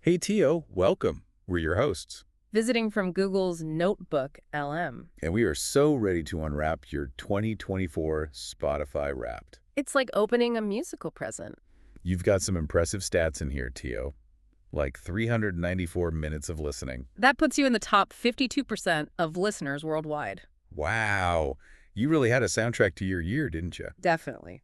Hey Tio, welcome. We're your hosts, Visiting from Google's Notebook LM. and we are so ready to unwrap your 2024 Spotify Wrapped. It's like opening a musical present. You've got some impressive stats in here, Tio, like 394 minutes of listening. That puts you in the top 52% of listeners worldwide. Wow, you really had a soundtrack to your year, didn't you? Definitely.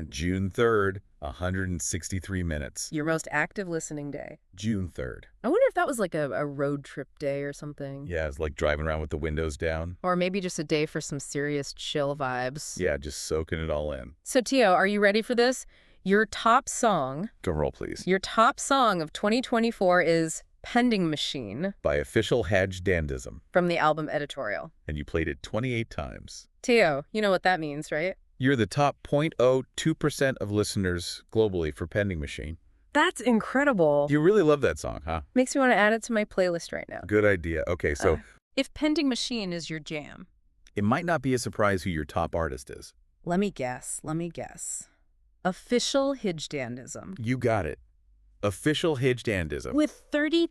June 3rd, 163 minutes. Your most active listening day. June 3rd. I wonder if that was like a road trip day or something. Yeah, it's like driving around with the windows down. Or maybe just a day for some serious chill vibes. Yeah, just soaking it all in. So, Tio, are you ready for this? Your top song Drum roll, please. of 2024 is Pending Machine By Official Hajj Dandism. from the album Editorial. And you played it 28 times. Tio, you know what that means, right? You're the top 0.02% of listeners globally for Pending Machine. That's incredible. You really love that song, huh? Makes me want to add it to my playlist right now. Good idea. Okay, so If Pending Machine is your jam. it might not be a surprise who your top artist is. Let me guess. Official Hijdandism. You got it. Official Hijj Dandism. With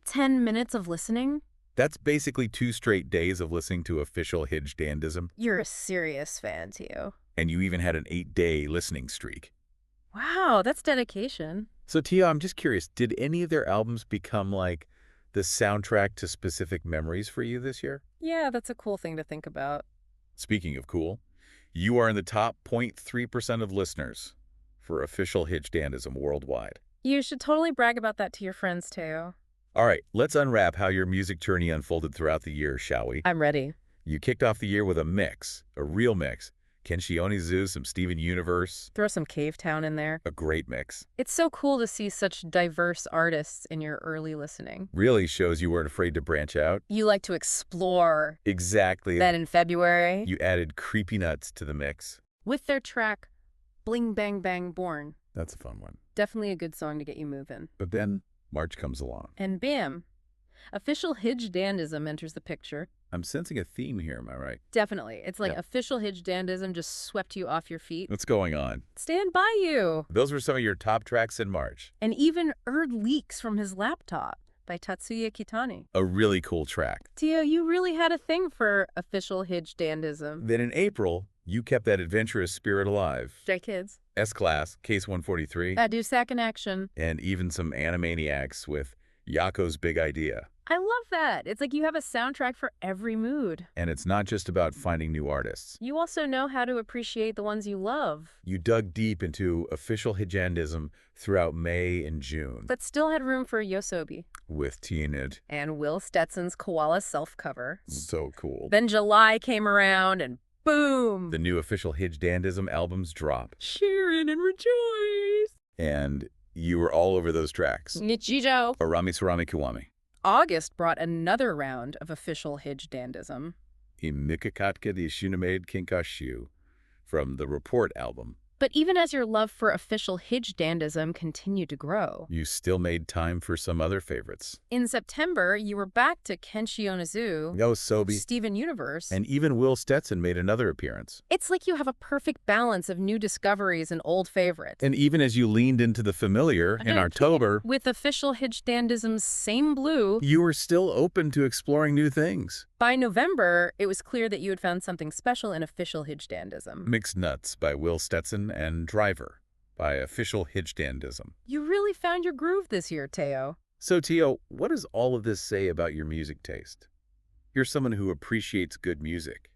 10 minutes of listening? That's basically 2 straight days of listening to Official Hijj Dandism. You're a serious fan, Tio. And you even had an 8-day listening streak. Wow, that's dedication. So, Tia, I'm just curious, did any of their albums become like the soundtrack to specific memories for you this year? Yeah, that's a cool thing to think about. Speaking of cool, you are in the top 0.3% of listeners for Official Hijj Dandism worldwide. You should totally brag about that to your friends, Teo. All right, let's unwrap how your music journey unfolded throughout the year, shall we? I'm ready. You kicked off the year with a real mix. Kenshi Onizu, some Steven Universe, Throw some Cave Town in there. a great mix. It's so cool to see such diverse artists in your early listening. Really shows you weren't afraid to branch out. You like to explore. Exactly. Then in February, You added Creepy Nuts to the mix. with their track Bling Bang Bang Born. That's a fun one. Definitely a good song to get you moving. But then March comes along. And bam, Official Hijdandism enters the picture. I'm sensing a theme here, am I right? Definitely. It's like Yeah. Official Hijdandism just swept you off your feet. What's going on? Stand by you. Those were some of your top tracks in March. And even Erd Leaks from His Laptop by Tatsuya Kitani. A really cool track. Tio, you really had a thing for Official Hijdandism. Then in April, you kept that adventurous spirit alive. Stray Kids. S-Class, Case 143, That do sack in action. and even some Animaniacs with Yako's Big Idea. I love that. It's like you have a soundtrack for every mood. And it's not just about finding new artists. You also know how to appreciate the ones you love, You dug deep into Official Hijandism throughout May and June but still had room for Yosobi with Tianid. and Will Stetson's Koala self-cover. So cool. Then July came around and boom! The new Official Hijdandism albums drop. Cheering and rejoice! And you were all over those tracks. Nichijo! Arami Surami Kiwami. August brought another round of Official Hijdandism. Imikakatka the Shunamed Kinkashu from the Report album. But even as your love for Official Hijdandism continued to grow, You still made time for some other favorites. in September, you were back to Kenshi Onizu, Yosobi. Steven Universe. And even Will Stetson made another appearance. It's like you have a perfect balance of new discoveries and old favorites. And even as you leaned into the familiar in October, With Official Hijdandism's Same Blue, you were still open to exploring new things. by November, it was clear that you had found something special in Official Hijdandism. Mixed Nuts by Will Stetson and Driver by Official Hijdandism. You really found your groove this year, Teo. So, Tio, what does all of this say about your music taste? You're someone who appreciates good music.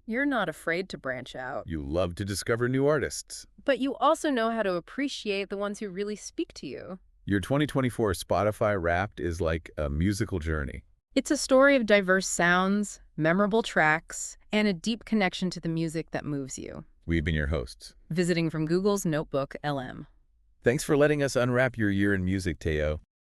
You're not afraid to branch out, You love to discover new artists. but you also know how to appreciate the ones who really speak to you. Your 2024 Spotify Wrapped is like a musical journey. It's a story of diverse sounds, memorable tracks, and a deep connection to the music that moves you. We've been your hosts. Visiting from Google's Notebook LM. Thanks for letting us unwrap your year in music, Teo.